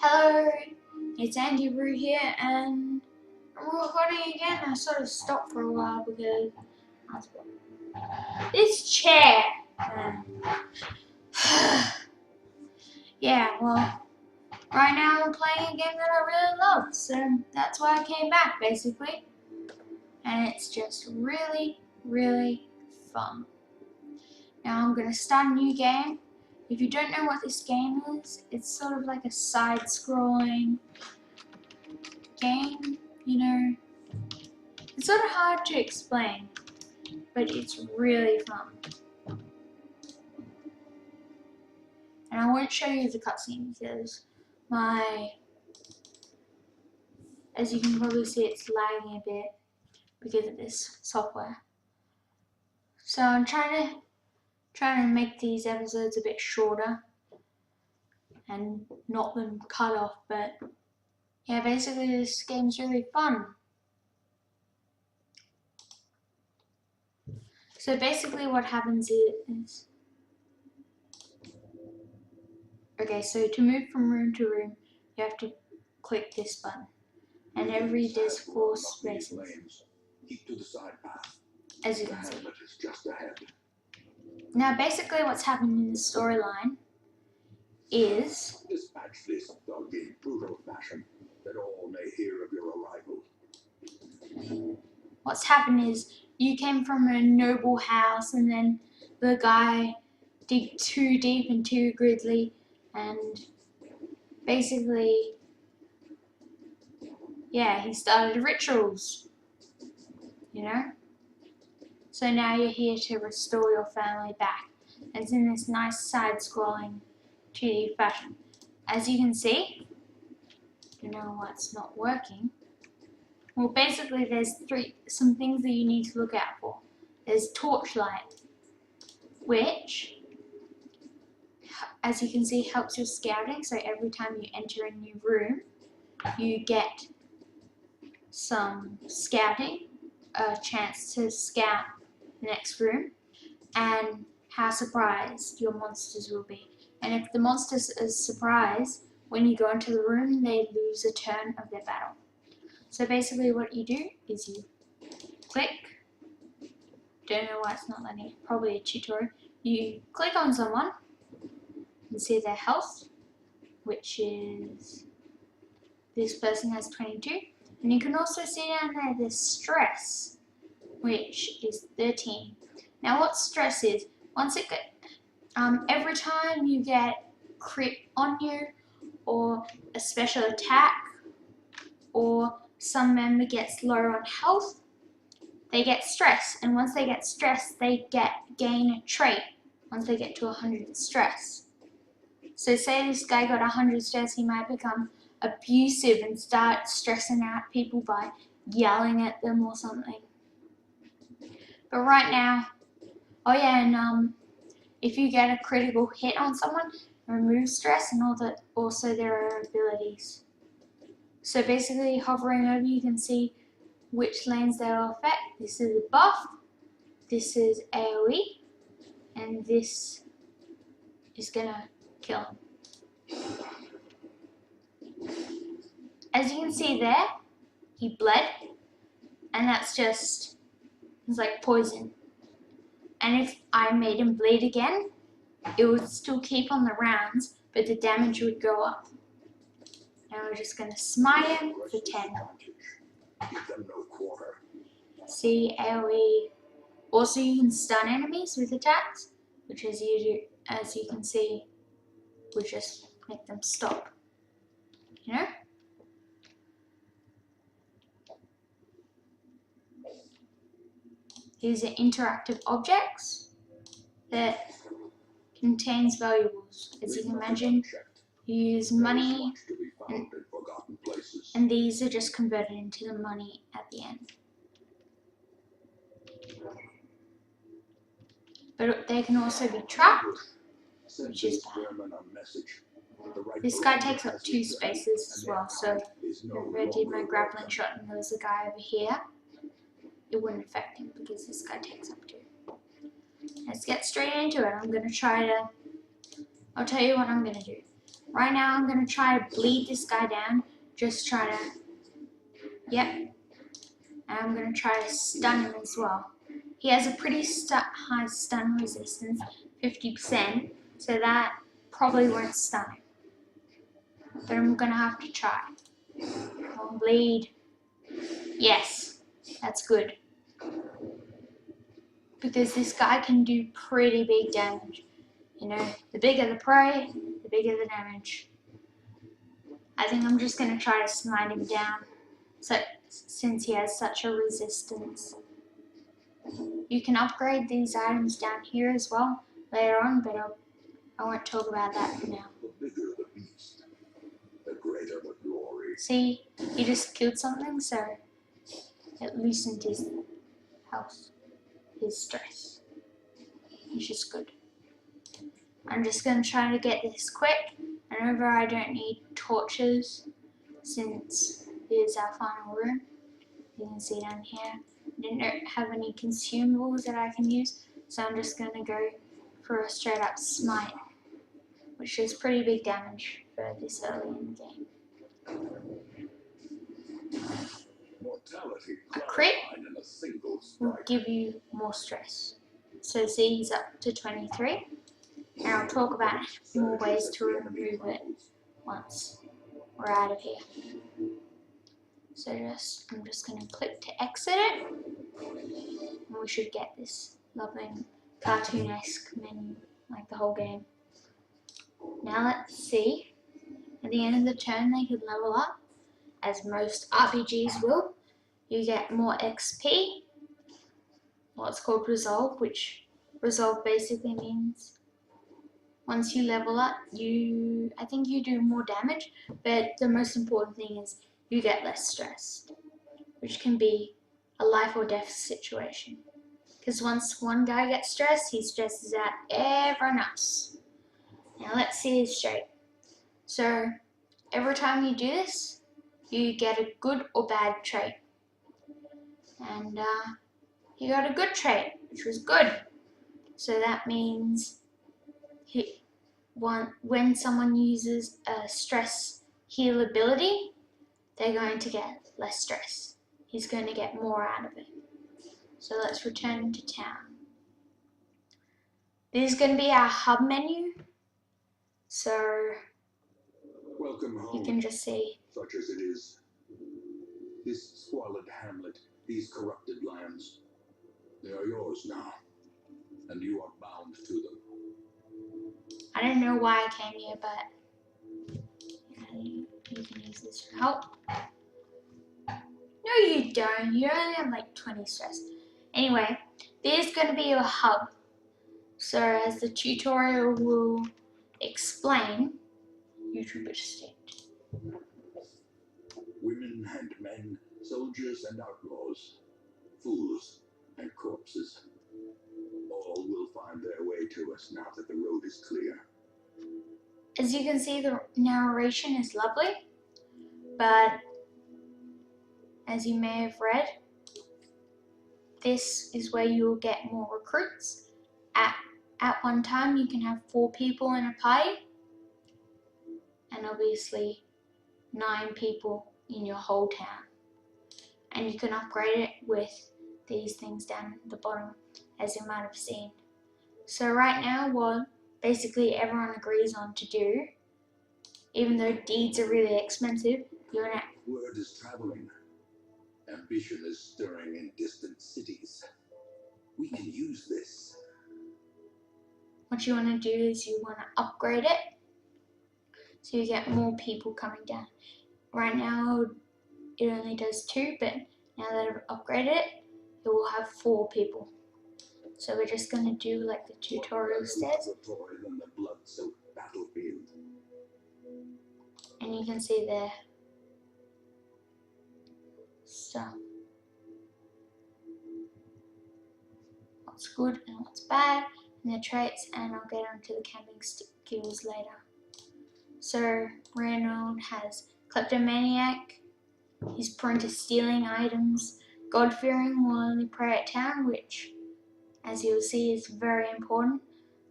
Hello, it's Andy Brew here, and I'm recording again. I sort of stopped for a while because this chair. Yeah, well, right now I'm playing a game that I really love, so that's why I came back basically, and it's just really, really fun. Now I'm gonna start a new game. If you don't know what this game is, it's sort of like a side-scrolling game, you know. It's sort of hard to explain, but it's really fun. And I won't show you the cutscene because as you can probably see, it's lagging a bit because of this software. So I'm trying to make these episodes a bit shorter and not them cut off, but yeah, basically this game's really fun. So basically what happens is, okay, so to move from room to room, you have to click this button. And there's 4 spaces, as you can see. Now basically what's happened in the storyline is dispatch this dog in brutal fashion that all may hear of your arrival. What's happened is you came from a noble house and then the guy digged too deep and too gridly and basically, yeah, he started rituals, you know? So now you're here to restore your family back. It's in this nice side-scrolling 2D fashion. As you can see, I don't know why it's not working. Well, basically there's some things that you need to look out for. There's torchlight, which, as you can see, helps your scouting. So every time you enter a new room, you get some scouting, a chance to scout the next room, and how surprised your monsters will be. And if the monsters are surprised, when you go into the room, they lose a turn of their battle. So basically what you do is you click, don't know why it's not letting it, probably a tutorial. You click on someone and see their health, which is, this person has 22. And you can also see down there the stress, which is 13. Now what stress is, every time you get crit on you, or a special attack, or some member gets low on health, they get stress. And once they get stress, they gain a trait once they get to 100 stress. So say this guy got 100 stress, he might become abusive and start stressing out people by yelling at them or something. But right now, oh yeah, and if you get a critical hit on someone, remove stress and also their abilities. So basically, hovering over, you can see which lanes they will affect. This is a buff, this is AoE, and this is gonna kill him. As you can see there, he bled, and that's just, it's like poison. And if I made him bleed again, it would still keep on the rounds, but the damage would go up. Now we're just going to smite him for 10. See, AoE. Also you can stun enemies with attacks, which as you can see, would just make them stop. You know? These are interactive objects that contains valuables. As you can imagine, you use money, and these are just converted into the money at the end. But they can also be trapped, which is bad. This guy takes up 2 spaces as well, so if I did my grappling shot and there was a guy over here, it wouldn't affect him because this guy takes up 2. Let's get straight into it. I'll tell you what I'm going to do. Right now I'm going to try to bleed this guy down. Just try to, yep. And I'm going to try to stun him as well. He has a pretty high stun resistance, 50%, so that probably won't stun him. But I'm going to have to try. Come on, bleed. Yes, that's good. Because this guy can do pretty big damage. You know, the bigger the prey, the bigger the damage. I think I'm just going to try to smite him down, so since he has such a resistance. You can upgrade these items down here as well later on, but I won't talk about that for now. The bigger the beast, the greater the glory. See, he just killed something, so it loosened his health, his stress, which is good. I'm just going to try to get this quick, and over I don't need torches since here's our final room. You can see down here, I didn't have any consumables that I can use, so I'm just going to go for a straight up smite, which is pretty big damage for this early in the game. A crit will give you more stress. So see, he's up to 23, and I'll talk about more ways to remove it once we're out of here. So I'm just going to click to exit it, and we should get this lovely cartoon-esque menu like the whole game. Now let's see, at the end of the turn they could level up, as most RPGs will. You get more XP, what's called Resolve, which Resolve basically means once you level up, I think you do more damage, but the most important thing is you get less stressed, which can be a life or death situation. Because once one guy gets stressed, he stresses out everyone else. Now let's see his trait. So every time you do this, you get a good or bad trait. And he got a good trait, which was good. So that means when someone uses a stress heal ability, they're going to get less stress. He's going to get more out of it. So let's return to town. This is going to be our hub menu. So welcome home, you can just see. Such as it is. This squalid hamlet, these corrupted lands, they are yours now, and you are bound to them. I don't know why I came here, but you can use this for help. No, you don't. You only have like 20 stress. Anyway, there's going to be your hub. So as the tutorial will explain, YouTuber state. Women and men, soldiers and outlaws, fools and corpses, all will find their way to us now that the road is clear. As you can see, the narration is lovely, but as you may have read, this is where you will get more recruits. At one time, you can have 4 people in a party, and obviously 9 people in your whole town. And you can upgrade it with these things down at the bottom, as you might have seen. So right now, what basically everyone agrees on to do, even though deeds are really expensive, you're gonna... Word is traveling. Ambition is stirring in distant cities. We can use this. What you want to do is you want to upgrade it so you get more people coming down. Right now it only does 2, but now that I've upgraded it, it will have 4 people. So we're just going to do like the tutorial says. Than the blood-soaked battlefield. And you can see there stuff. What's good and what's bad, and the traits, and I'll get onto the camping skills later. So Reynold has kleptomaniac, he's prone to stealing items, God-fearing, will only pray at town, which as you'll see is very important,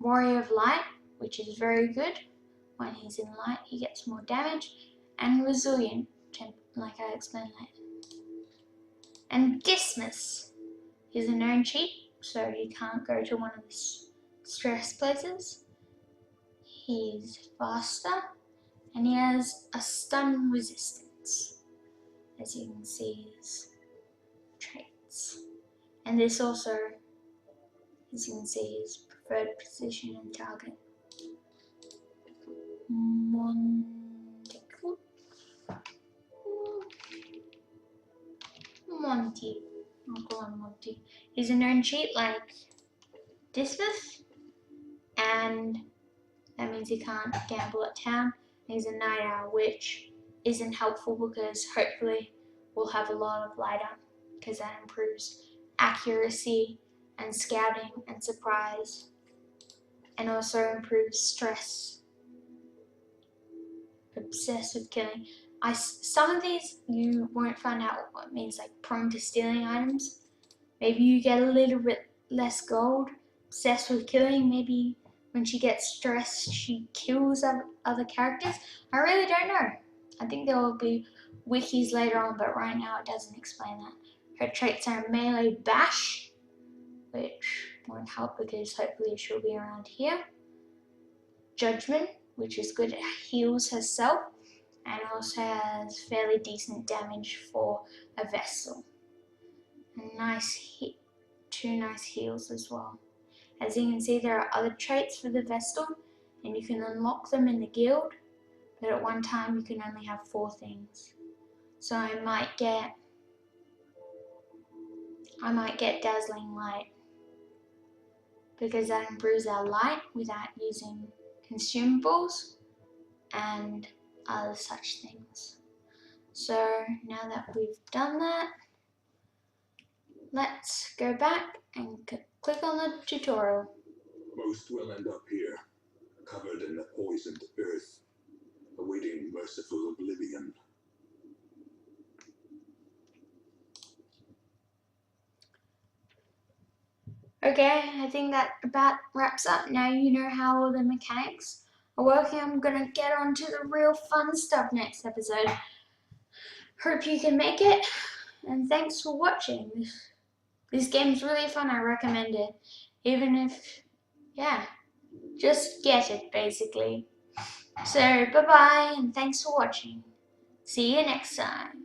warrior of light, which is very good, when he's in light, he gets more damage, and resilient, like I explained later. And Dismiss is a known cheat, so he can't go to one of the stress places. He's faster, and he has a stun resistance, as you can see his traits. And this also, as you can see, is preferred position and target. Monty. I'll call him Monty. He's a known cheat like Dismiss, and that means he can't gamble at town. He's a night owl, which isn't helpful because hopefully we'll have a lot of light on, because that improves accuracy and scouting and surprise, and also improves stress. Obsessed with killing. Some of these you won't find out what it means, like prone to stealing items. Maybe you get a little bit less gold. Obsessed with killing, maybe when she gets stressed she kills other characters. I really don't know. I think there will be wikis later on, but right now it doesn't explain that. Her traits are melee bash, which won't help because hopefully she'll be around here. Judgment, which is good, it heals herself, and also has fairly decent damage for a vessel. A nice hit, 2 nice heals as well. As you can see, there are other traits for the Vestal, and you can unlock them in the guild, but at one time you can only have 4 things. So I might get Dazzling Light, because that improves our light without using consumables and other such things. So now that we've done that, let's go back and click on the tutorial. Most will end up here, covered in the poisoned earth, awaiting merciful oblivion. Okay, I think that about wraps up. Now you know how all the mechanics are working. I'm gonna get on to the real fun stuff next episode. Hope you can make it, and thanks for watching. This game's really fun, I recommend it. Even if, yeah, just get it basically. So, bye bye, and thanks for watching. See you next time.